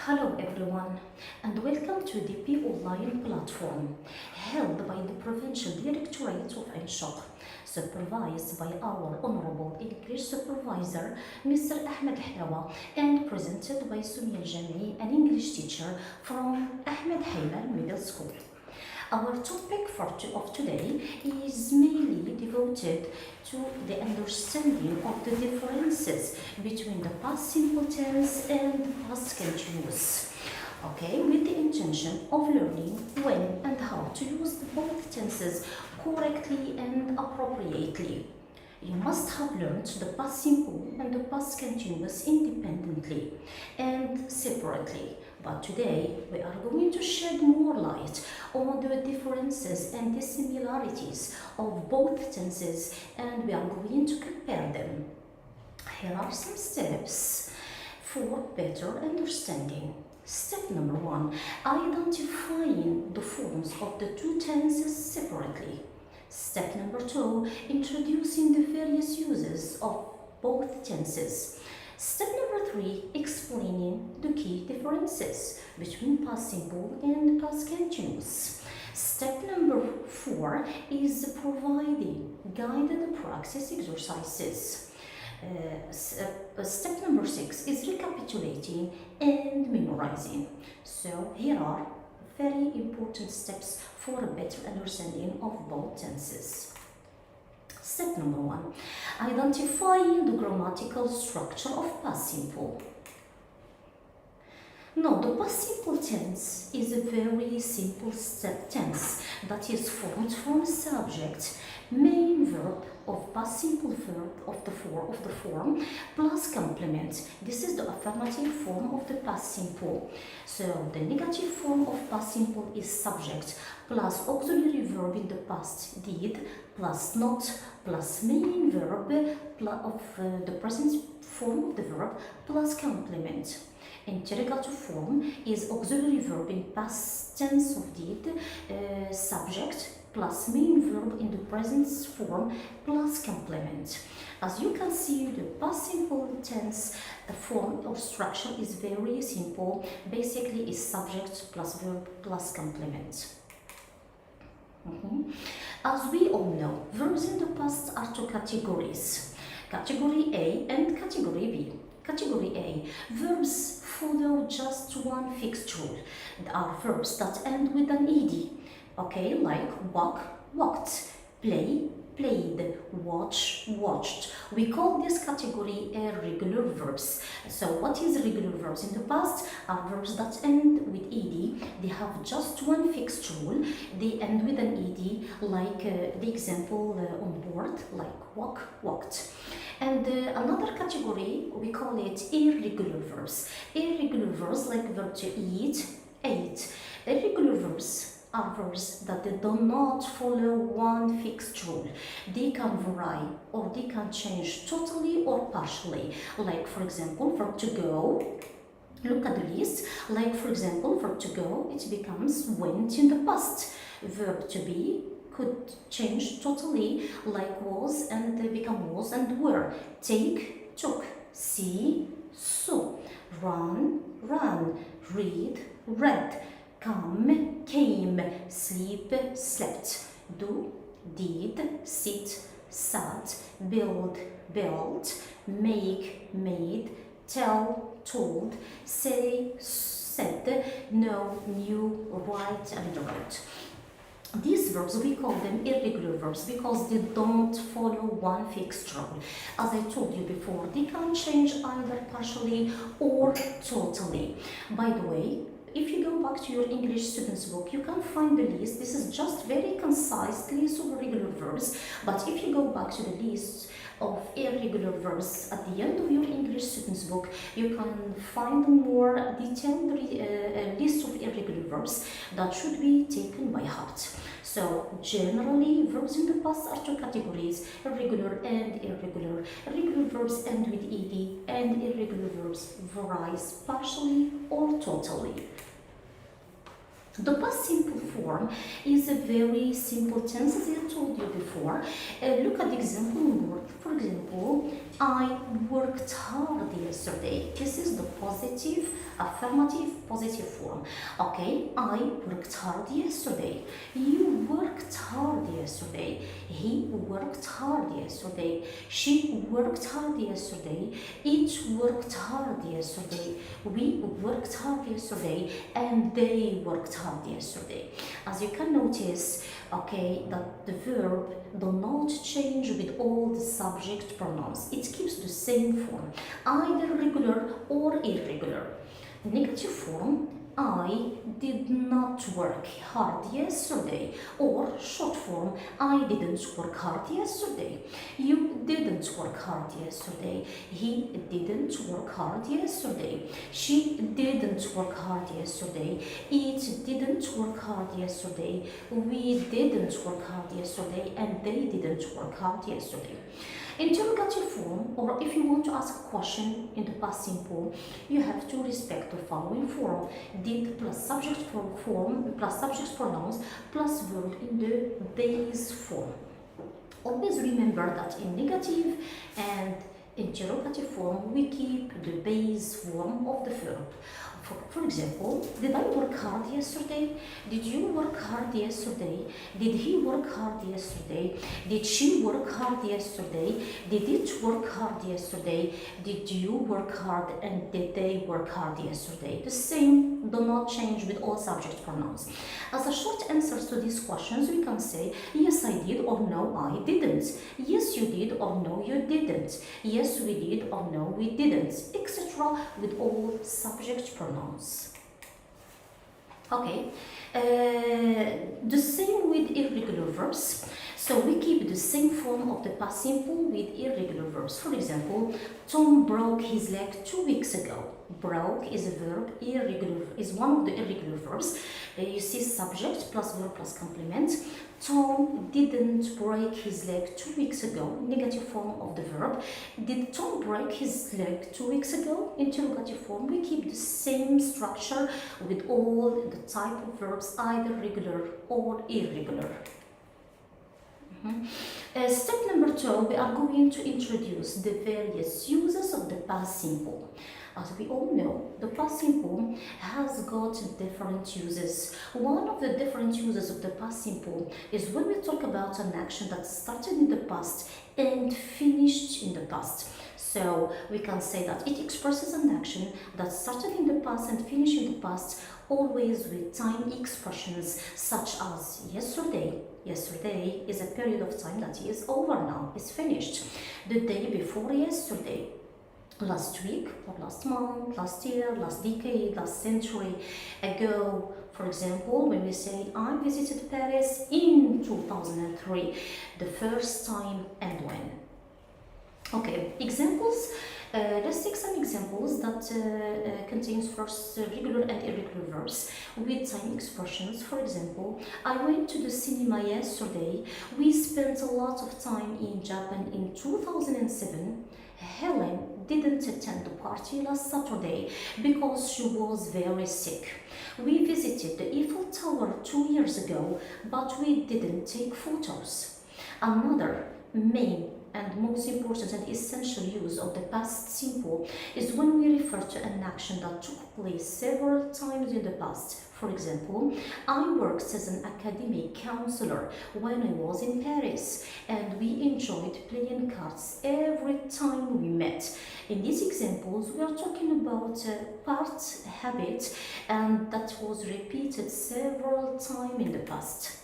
Hello everyone and welcome to the P online platform held by the Provincial Directorate of Inshaq, supervised by our Honorable English Supervisor Mr. Ahmed Halawa and presented by Sumia Jami, an English teacher from Ahmed Hayman Middle School. Our topic of today is mainly devoted to the understanding of the differences between the past simple tense and past continuous. Okay, with the intention of learning when and how to use both tenses correctly and appropriately. You must have learned the past simple and the past continuous independently and separately. But today we are going to shed more light on the differences and the similarities of both tenses, and we are going to compare them. Here are some steps for better understanding. Step number 1, identifying the forms of the two tenses separately. Step number 2, introducing the various uses of both tenses. Step number 3, explaining the key differences between past simple and past continuous. Step number 4 is providing guided practice exercises. Step number 6 is recapitulating and memorizing. So here are very important steps for a better understanding of both tenses. Step number 1, identifying the grammatical structure of past simple. Now, the past simple tense is a very simple tense that is formed from subject, main verb of past simple verb of the form plus complement. This is the affirmative form of the past simple. So the negative form of past simple is subject plus auxiliary verb in the past did plus not plus main verb of the present form of the verb plus complement. Interrogative form is auxiliary verb in past tense of did, subject plus main verb in the present form plus complement. As you can see, the past simple tense form or structure is very simple. Basically, is subject plus verb plus complement. As we all know, verbs in the past are two categories, category A and category B. Category A, verbs follow just one fixed rule. There are verbs that end with an ed, okay, like walk, walked, play, played, watch, watched. We call this category irregular verbs. So what is regular verbs? In the past are verbs that end with ed. They have just one fixed rule. They end with an ed, like the example on board, like walk, walked. And another category, we call it irregular verbs. Irregular verbs like verb to eat, ate. Irregular verbs are verbs that they do not follow one fixed rule. They can vary or they can change totally or partially. Like for example, verb to go. Look at the list. Like for example, verb to go, it becomes went in the past. Verb to be could change totally, like was and become was and were. Take, took, see, saw, run, ran, read, read, come, came, sleep, slept, do, did, sit, sat, build, built, make, made, tell, told, say, said, know, knew, write, and wrote. These verbs, we call them irregular verbs because they don't follow one fixed rule. As I told you before, they can change either partially or totally. By the way, if you go back to your English student's book, you can find the list. This is just very concise list of irregular verbs. But if you go back to the list of irregular verbs at the end of your English student's book, you can find a more detailed list of irregular verbs that should be taken by heart. So generally, verbs in the past are two categories, regular and irregular. Regular verbs end with ed and irregular verbs varies partially or totally. The past simple form is a very simple tense, as I told you before. Look at the example word. For example, I worked hard yesterday. This is the positive, affirmative, positive form. Okay, I worked hard yesterday. You worked hard yesterday. He worked hard yesterday. She worked hard yesterday. It worked hard yesterday. We worked hard yesterday, and they worked hard yesterday. As you can notice, okay, that the verb do not change with all the subject pronouns. It keeps the same form, either regular or irregular. Negative form, I did not work hard yesterday, or short form, I didn't work hard yesterday. You didn't work hard yesterday. He didn't work hard yesterday. She didn't work hard yesterday. It didn't work hard yesterday. We didn't work hard yesterday, and they didn't work hard yesterday. Interrogative form, or if you want to ask a question in the past simple, you have to respect the following form: did plus subject form plus subject pronouns plus verb in the base form. Always remember that in negative and interrogative form we keep the base form of the verb. For example, did I work hard yesterday? Did you work hard yesterday? Did he work hard yesterday? Did she work hard yesterday? Did it work hard yesterday? Did you work hard, and did they work hard yesterday? The same, do not change with all subject pronouns. As a short answer to these questions, we can say yes I did, or no I didn't. Yes you did, or no you didn't. Yes we did, or no we didn't, etc. with all subject pronouns. Okay, the same with irregular verbs. So we keep the same form of the past simple with irregular verbs. For example, Tom broke his leg 2 weeks ago. Broke is a verb, irregular is one of the irregular verbs. You see subject plus verb plus complement. Tom didn't break his leg 2 weeks ago. Negative form of the verb. Did Tom break his leg 2 weeks ago? Interrogative form. We keep the same structure with all the type of verbs, either regular or irregular. Step number 2, we are going to introduce the various uses of the past simple. As we all know, the past simple has got different uses. One of the different uses of the past simple is when we talk about an action that started in the past and finished in the past. So we can say that it expresses an action that started in the past and finished in the past, always with time expressions such as yesterday. Yesterday is a period of time that is over now, is finished. The day before yesterday. Last week, or last month, last year, last decade, last century ago. For example, when we say I visited Paris in 2003, the first time and when. Okay, examples. Let's take some examples that contains first regular and irregular verbs with time expressions. For example, I went to the cinema yesterday. We spent a lot of time in Japan in 2007. Helen didn't attend the party last Saturday because she was very sick. We visited the Eiffel Tower 2 years ago, but we didn't take photos. Another main and most important and essential use of the past simple is when we refer to an action that took place several times in the past. For example, I worked as an academic counselor when I was in Paris, and we enjoyed playing cards every time we met. In these examples, we are talking about a part habit, and that was repeated several times in the past.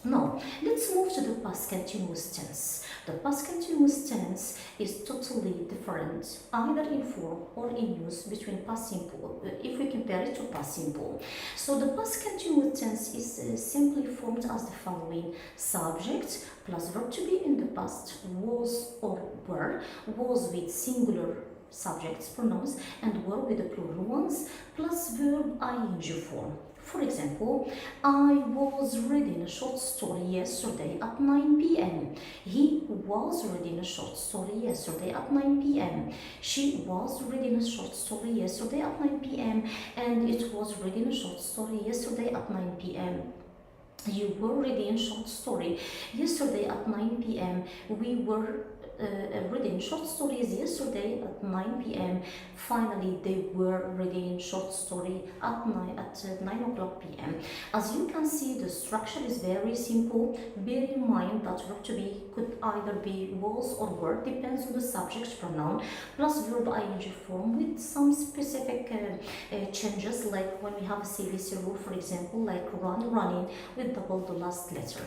Now, let's move to the past continuous tense. The past continuous tense is totally different, either in form or in use between past simple, if we compare it to past simple. So the past continuous tense is simply formed as the following: subject plus verb to be in the past, was or were, was with singular subjects, pronouns, and were with the plural ones, plus verb ing form. For example, I was reading a short story yesterday at 9 p.m. He was reading a short story yesterday at 9 p.m. She was reading a short story yesterday at 9 p.m. And it was reading a short story yesterday at 9 p.m. You were reading a short story yesterday at 9 p.m. We were reading short stories yesterday at 9 p.m. Finally, they were reading short story at 9 o'clock p.m. As you can see, the structure is very simple. Bear in mind that verb to be could either be was or were, depends on the subject pronoun, plus verb ing form with some specific changes, like when we have a CVC rule, for example, like run, running, with double the last letter.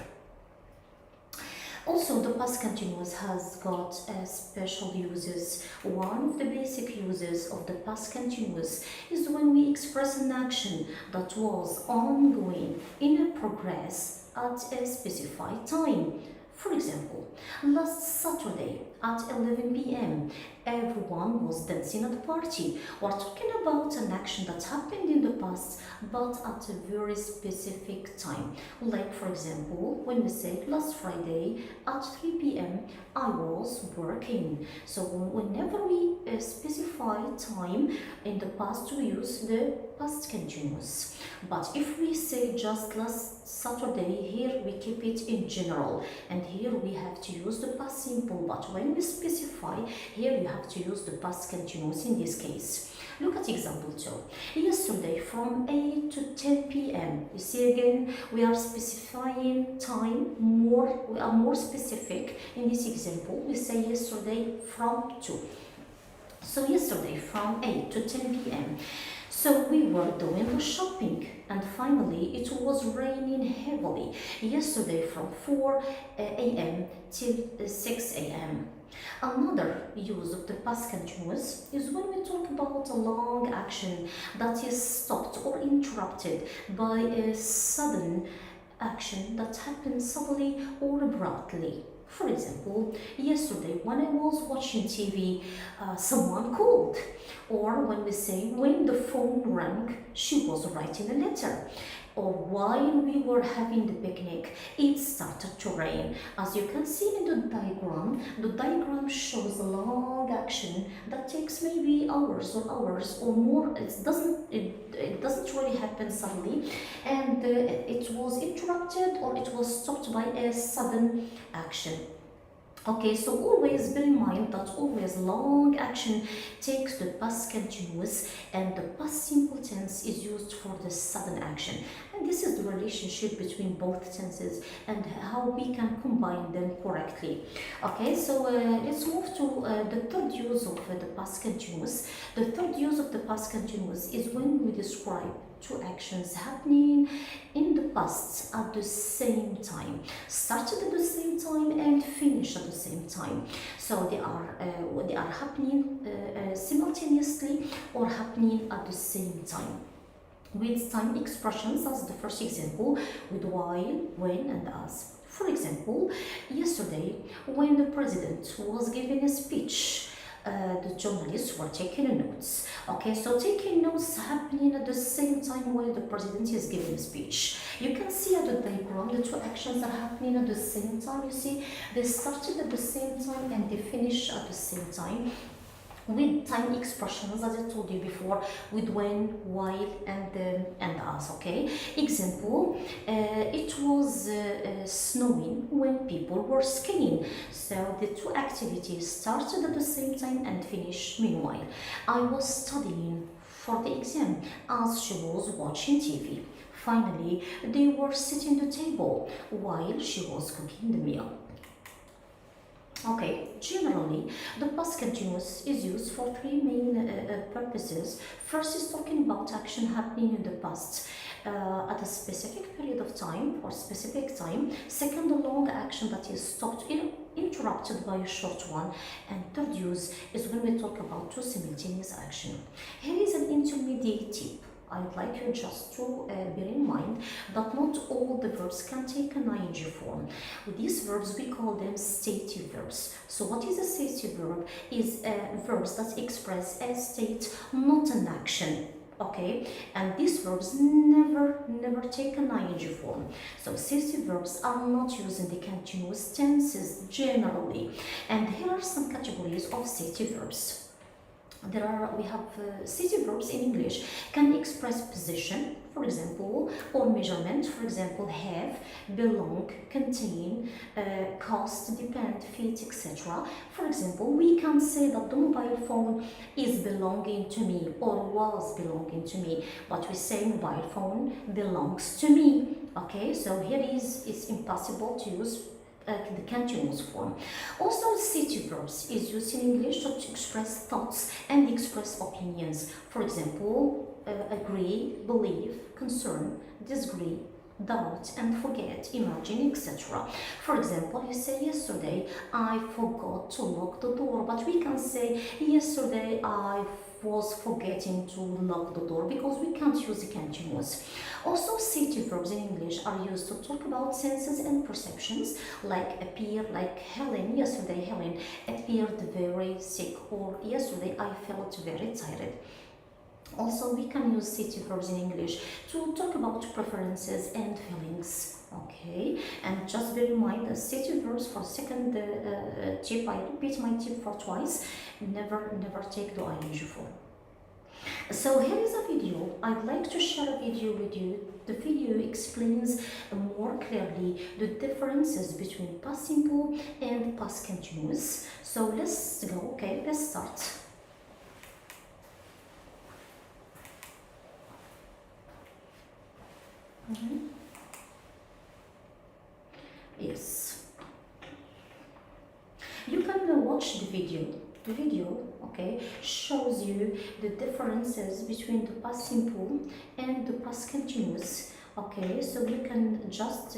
Also, the past continuous has got special uses. One of the basic uses of the past continuous is when we express an action that was ongoing in a progress at a specified time. For example, last Saturday at 11 p.m., everyone was dancing at the party. We're talking about an action that happened in the past but at a very specific time. Like, for example, when we say last Friday at 3 p.m., I was working. So whenever we specify time in the past, we use the past continuous. But if we say just last Saturday, here we keep it in general, and here we have to use the past simple. But when we specify, here you have to use the past continuous in this case. Look at example 2. Yesterday from 8 to 10 p.m. You see again, we are specifying time more, we are more specific. In this example, we say yesterday from 2. So yesterday from 8 to 10 p.m. So we were doing the shopping, and finally it was raining heavily yesterday from 4 a.m. till 6 a.m. Another use of the past continuous is when we talk about a long action that is stopped or interrupted by a sudden action that happens suddenly or abruptly. For example, yesterday when I was watching TV, someone called. Or when we say, when the phone rang, she was writing a letter. Or while we were having the picnic, it started to rain. As you can see in the diagram shows a long action that takes maybe hours or more. It doesn't really happen suddenly, and it was interrupted or it was stopped by a sudden action. Okay, so always bear in mind that always long action takes the past continuous, and the past simple tense is used for the sudden action. And this is the relationship between both tenses and how we can combine them correctly. Okay, so let's move to the third use of the past continuous. The third use of the past continuous is when we describe two actions happening in the past at the same time, started at the same time and finished at the same time. So they are happening simultaneously or happening at the same time, with time expressions as the first example, with while, when, and as. For example, yesterday when the president was giving a speech, the journalists were taking notes. Okay, so taking notes happening at the same time while the president is giving a speech. You can see at the diagram the two actions are happening at the same time. You see, they started at the same time and they finish at the same time, with time expressions, as I told you before, with when, while, and as. Okay, example, it was snowing when people were skiing. So the two activities started at the same time and finished meanwhile. I was studying for the exam as she was watching TV. Finally, they were sitting at the table while she was cooking the meal. Okay, generally, the past continuous is used for three main purposes. First is talking about action happening in the past at a specific period of time or specific time. Second, a long action that is stopped, interrupted by a short one. And third use is when we talk about two simultaneous action. Here is an intermediate tip. I'd like you just to bear in mind that not all the verbs can take an ing form. With these verbs, we call them stative verbs. So what is a stative verb? Is verbs that express a state, not an action. okay? And these verbs never take an ing form. So cc verbs are not used in the continuous tenses generally. And here are some categories of ct verbs. We have ct verbs in English can express position, for example, or measurement, for example, have, belong, contain, cost, depend, fit, etc. For example, we can say that the mobile phone is belonging to me or was belonging to me, but we say mobile phone belongs to me. Okay, so here it's impossible to use the continuous form. Also, ct verbs is used in English to express thoughts and express opinions. For example, agree, believe, concern, disagree, doubt and forget, imagine, etc. For example, you say yesterday I forgot to lock the door, but we can say yesterday I was forgetting to lock the door because we can't use the continuous. Also, ct verbs in English are used to talk about senses and perceptions, like appear, like Helen, yesterday Helen appeared very sick, or yesterday I felt very tired. Also, we can use ct verbs in English to talk about preferences and feelings. Okay, and just bear in mind the ct verbs for second tip. I repeat my tip for twice. Never take the ing form. So here is a video. I'd like to share a video with you. The video explains more clearly the differences between past simple and past continuous. So let's go. Okay, let's start. Yes, you can watch the video. The video, okay, shows you the differences between the past simple and the past continuous. Okay, so you can just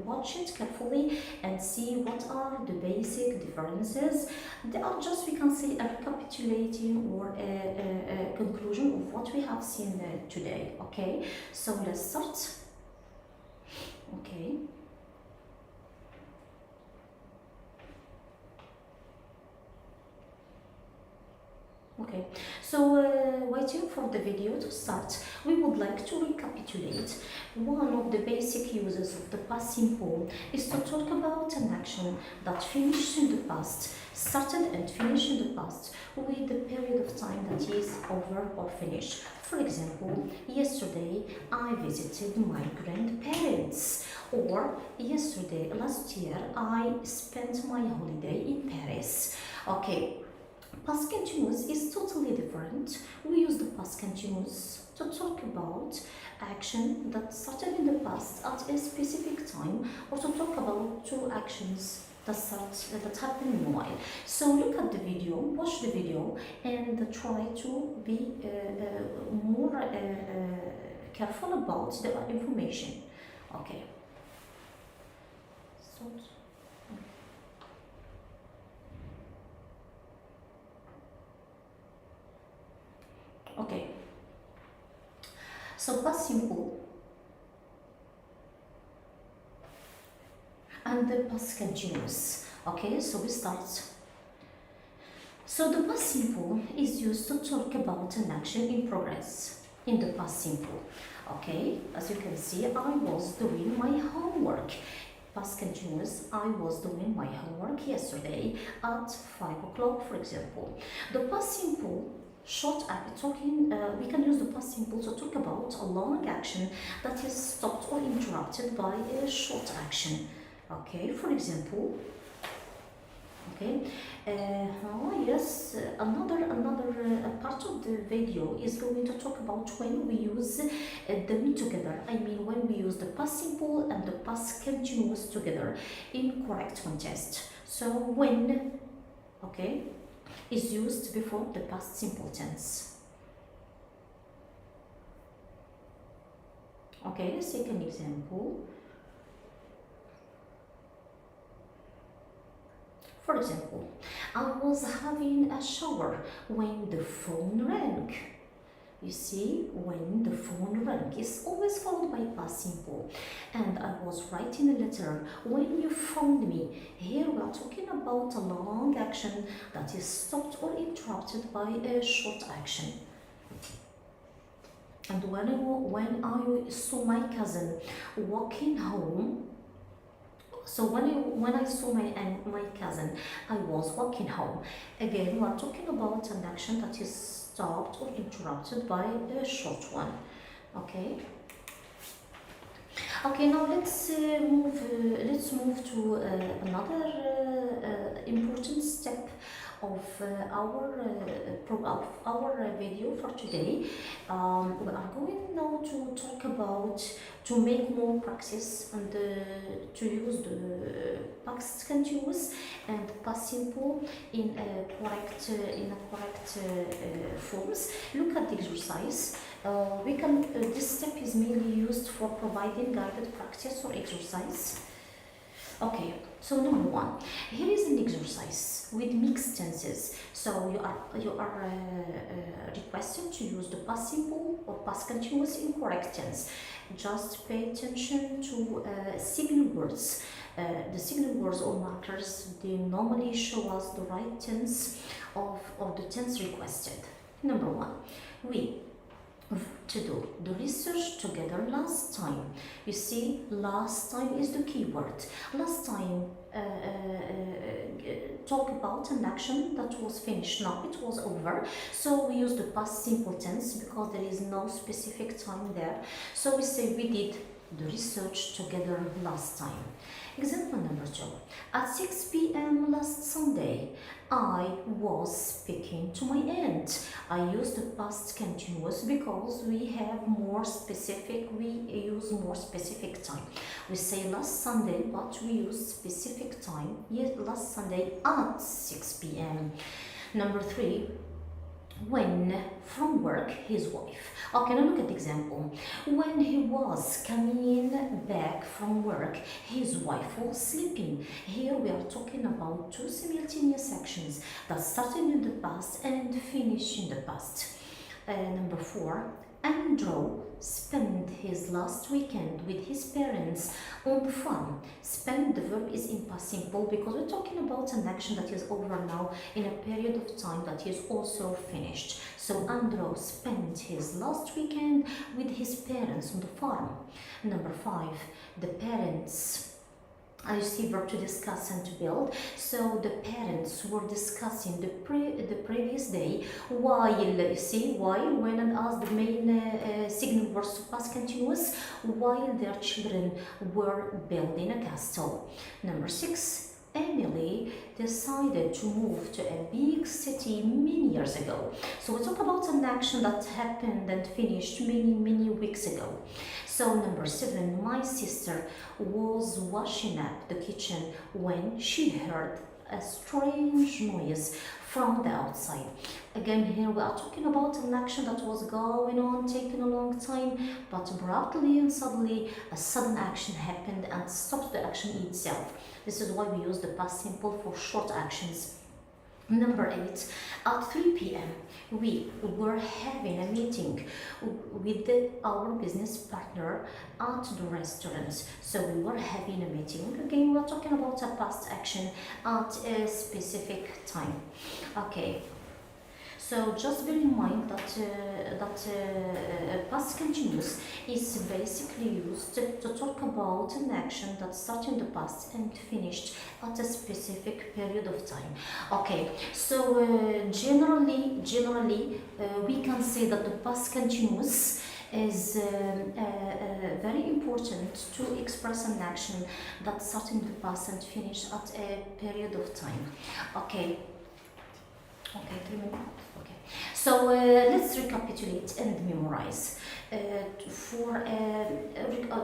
watch it carefully and see what are the basic differences. They are just, we can say, a recapitulating or a conclusion of what we have seen today. Okay, so let's start. Okay. Okay, so waiting for the video to start, we would like to recapitulate. One of the basic uses of the past simple is to talk about an action that finished in the past, started and finished in the past with the period of time that is over or finished. For example, yesterday I visited my grandparents, or yesterday, last year, I spent my holiday in Paris. Okay. Past continuous is totally different. We use the past continuous to talk about action that started in the past at a specific time, or to talk about two actions that happen in a while. So look at the video, watch the video, and try to be more careful about the information. Okay. So. Okay, so past simple and the past continuous. Okay, so we start. So the past simple is used to talk about an action in progress in the past simple. Okay, as you can see, I was doing my homework. Past continuous, I was doing my homework yesterday at 5 o'clock, for example. The past simple we can use the past simple to talk about a long action that is stopped or interrupted by a short action. Okay, for example, okay, yes, another part of the video is going to talk about when we use them together. I mean, when we use the past simple and the past continuous together in correct context. So when, okay, is used before the past simple tense. Okay, let's take an example. For example, I was having a shower when the phone rang. You see, when the phone rang is always followed by past simple. And I was writing a letter when you phoned me. Here we are talking about a long action that is stopped or interrupted by a short action. And when I saw my cousin walking home, so when I saw my cousin, I was walking home. Again, we are talking about an action that is stopped or interrupted by a short one. Okay. Okay. Now let's move to another important step of of our video for today. We are going now to talk about to make more practice and to use the past continuous and past simple in a correct forms. Look at the exercise. This step is mainly used for providing guided practice or exercise. Okay, so number one, here is an exercise with mixed tenses. So you are requested to use the past simple or past continuous in correct tense. Just pay attention to signal words. The signal words or markers, they normally show us the right tense of the tense requested. Number one, we to do the research together last time. You see, last time is the key word. Last time talk about an action that was finished. Now it was over, so we use the past simple tense because there is no specific time there. So we say we did the research together last time. Example number two. At 6 p.m. last Sunday, I was speaking to my aunt. I use the past continuous because we use more specific time. We say last Sunday, but we use specific time. Yes, last Sunday at 6 p.m. Number three, when from work his wife. Okay, now look at the example. When he was coming back from work, his wife was sleeping. Here we are talking about two simultaneous actions that started in the past and finished in the past. Number four, Andrew spent his last weekend with his parents on the farm. Spend, the verb is in past simple because we're talking about an action that is over now in a period of time that is also finished. So Andrew spent his last weekend with his parents on the farm. Number five, the parents. I see verb to discuss and to build. So the parents were discussing the previous day while, you see, while, when and as the main signal words to past continuous, while their children were building a castle. Number six, Emily decided to move to a big city many years ago. So we talk about an action that happened and finished many weeks ago. So number seven, my sister was washing up the kitchen when she heard a strange noise from the outside. Again, here we are talking about an action that was going on, taking a long time, but abruptly and suddenly a sudden action happened and stopped the action itself. This is why we use the past simple for short actions. Number eight, at 3 p.m. we were having a meeting with our business partner at the restaurant. So we were having a meeting. Again, we're talking about a past action at a specific time. Okay. So just bear in mind that past continuous is basically used to talk about an action that started in the past and finished at a specific period of time. Okay, so generally we can say that the past continuous is very important to express an action that started in the past and finished at a period of time. Okay. Okay, 3 minutes. Okay. So let's recapitulate and memorize.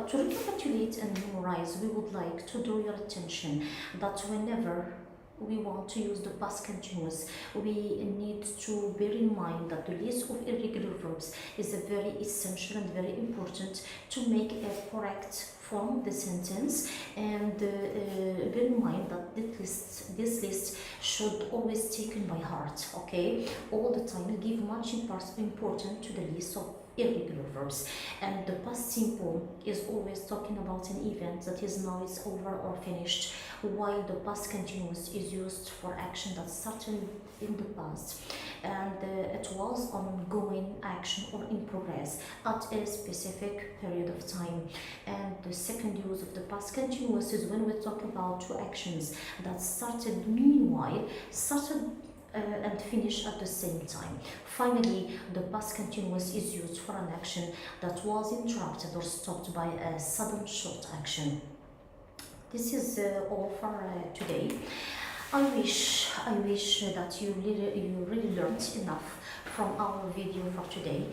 To recapitulate and memorize, we would like to draw your attention that whenever we want to use the past continuous, we need to bear in mind that the list of irregular verbs is a very essential and very important to make a correct form the sentence, and bear in mind that this list should always taken by heart. Okay, all the time. Give much importance to the list of irregular verbs. And the past simple is always talking about an event that is now is over or finished, while the past continuous is used for action that started in the past and it was ongoing action or in progress at a specific period of time. And the second use of the past continuous is when we talk about two actions that started meanwhile, started and finish at the same time. Finally, the past continuous is used for an action that was interrupted or stopped by a sudden short action. This is all for today. I wish that you really learned enough from our video for today.